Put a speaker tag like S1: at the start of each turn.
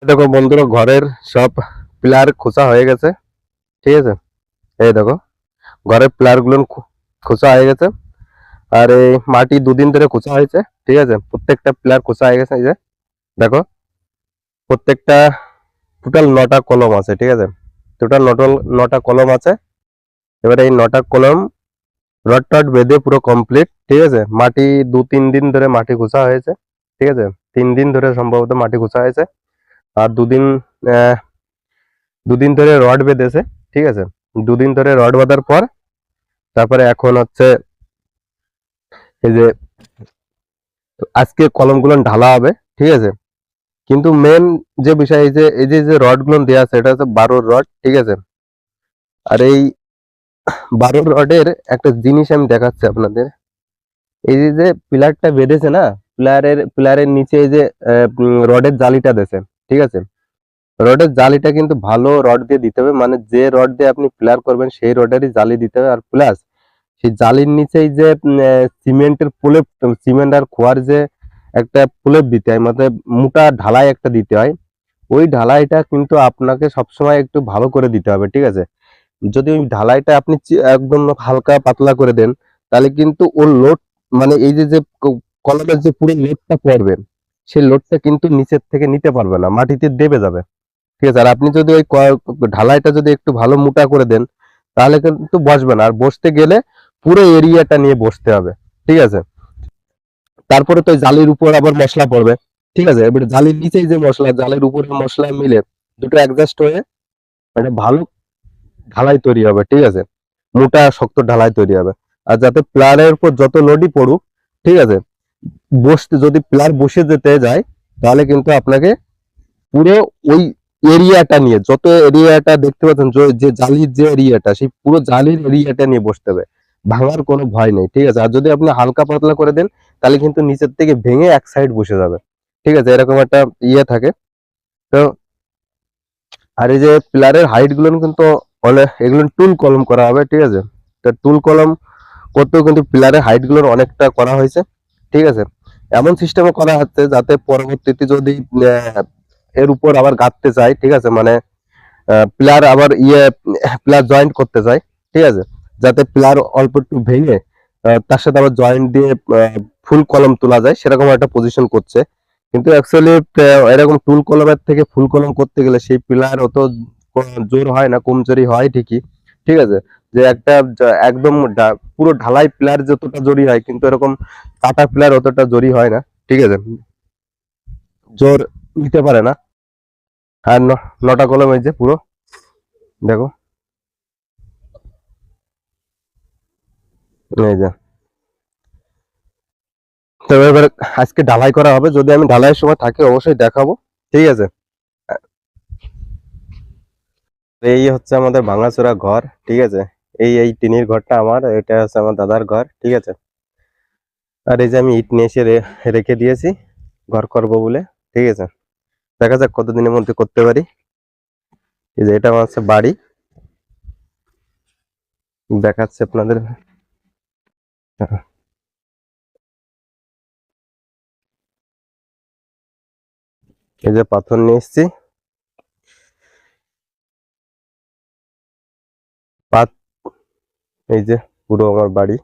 S1: দেখো বন্ধুরা, ঘরের সব পিলার খোঁচা হয়ে গেছে। ঠিক আছে, এই দেখো ঘরের পিলার গুলো খোঁচা হয়ে গেছে। আর এই মাটি দুদিন ধরে খোঁচা হয়েছে। ঠিক আছে, প্রত্যেকটা পিলার খোঁচা হয়ে গেছে। এই যে দেখো, প্রত্যেকটা টোটাল 9টা কলম আছে। ঠিক আছে, টোটাল 9টা কলম আছে। এবারে এই 9টা কলম রড টড বেঁধে পুরো কমপ্লিট। ঠিক আছে, মাটি 2-3 দিন ধরে মাটি খোঁচা হয়েছে। ঠিক আছে, 3 দিন ধরে সম্ভবত মাটি খোঁচা হয়েছে। আর দুদিন ধরে রড বেঁধেছে। ঠিক আছে, দুদিন ধরে রড বাঁধার পর তারপরে এখন হচ্ছে এই যে আজকে কলমগুলো ঢালা হবে। ঠিক আছে, কিন্তু মেন যে বিষয় এই যে রড গুলো দেওয়া আছে, এটা হচ্ছে 12 রড। ঠিক আছে, আর এই 12 রডের একটা জিনিস আমি দেখাচ্ছি আপনাদের। এই যে পিলারটা বেঁধেছে না, পিলারের নিচে এই যে রডের জালিটা দেছে। ঠিক আছে, রডের জালিটা কিন্তু ভালো রড দিয়ে দিতে হবে, মানে যে রড দিয়ে আপনি পিলার করবেন সেই রডেরই জালি দিতে হবে। আর প্লাস সেই জালির নিচেই যে সিমেন্টের প্রলেপ, সিমেন্ট আর খোয়ার যে একটা প্রলেপ দিতে হয়, মানে মোটা ঢালাই একটা দিতে হয়। ওই ঢালাইটা কিন্তু আপনাকে সবসময় একটু ভালো করে দিতে হবে। ঠিক আছে, যদি ওই ঢালাইটা আপনি একদম হালকা পাতলা করে দেন, তাহলে কিন্তু ওর লোড, মানে এই যে কলমের যে পুরো লোডটা পড়বে, সেই লোডটা কিন্তু নিচের থেকে নিতে পারবে না, মাটিতে দেবে যাবে। ঠিক আছে, আর আপনি যদি ওই ঢালাইটা যদি একটু ভালো মোটা করে দেন, তাহলে কিন্তু বসবে না। আর বসতে গেলে পুরো এরিয়াটা নিয়ে বসতে হবে। ঠিক আছে, তারপরে তো ওই জালির উপর আবার মশলা পড়বে। ঠিক আছে, এবারে জালির নিচেই যে মশলা, জালের উপরে মশলা মিলে দুটো অ্যাডজাস্ট হয়ে একটা ভালো ঢালাই তৈরি হবে। ঠিক আছে, মোটা শক্ত ঢালাই তৈরি হবে। আর যাতে প্লারের উপর যত লোডই পড়ুক, ঠিক আছে, বসতে যদি প্লার বসে যেতে যায়, তাহলে কিন্তু আপনাকে পুরো ওই এরিয়াটা নিয়ে, যত এরিয়াটা দেখতে পাচ্ছেন, যে জালির যে এরিয়াটা, সেই পুরো জালির এরিয়াটা নিয়ে বসতে হবে। ভাঙার কোনো ভয় নেই। ঠিক আছে, আর যদি আপনি হালকা পাতলা করে দেন, তাহলে কিন্তু নিচের থেকে ভেঙে এক সাইড বসে যাবে। ঠিক আছে, এরকম একটা ইয়ে থাকে। তো আর এই যে পিলারের হাইট গুলো কিন্তু অনেক, এগুলো টুল কলম করা হবে। ঠিক আছে, তো টুল কলম করতেও কিন্তু পিলারের হাইট গুলোর অনেকটা করা হয়েছে। ঠিক আছে, এমন সিস্টেমে করা হচ্ছে যাতে পরবর্তীতে যদি আহ, এর উপর আবার গাঁথতে চাই, ঠিক আছে, মানে পিলার আবার পিলার জয়েন্ট করতে চাই। ঠিক আছে, যাতে পিলার অল্প একটু ভেঙে তার সাথে আবার জয়েন্ট দিয়ে ফুল কলম তোলা যায়, সেরকম একটা পজিশন করছে। কিন্তু অ্যাকচুয়ালি এরকম টুল কলমের থেকে ফুল কলম করতে গেলে সেই পিলার অত জোর হয় না, কমজোরি হয় ঠিকই। ঠিক আছে, যে একটা একদম পুরো ঢালাই পিলার যতটা জোরি হয়, কিন্তু এরকম কাটা পিলার অতটা জোরি হয় না। ঠিক আছে, জোর নিতে পারে না। আর 9টা কলম এই যে পুরো দেখো, এই যে। তো এবার আজকে ঢালাই করা হবে, যদি আমি ঢালাইয়ের সময় থাকি অবশ্যই দেখাবো। ঠিক আছে, এই হচ্ছে আমাদের ভাঙাচোরা ঘর। ঠিক আছে, এই টিনের ঘরটা আমার, এটা হচ্ছে আমার দাদার ঘর। ঠিক আছে, আর এই যে আমি ইট নিয়ে এসে রেখে দিয়েছি ঘর করব বলে। ঠিক আছে, দেখা যাক কতদিনের মধ্যে করতে পারি। এই যে এটা আমার হচ্ছে বাড়ি, দেখাচ্ছে আপনাদের। এই যে পাথর নিয়ে এসেছি, পাত, এই যে পুরো আমার বাড়ি।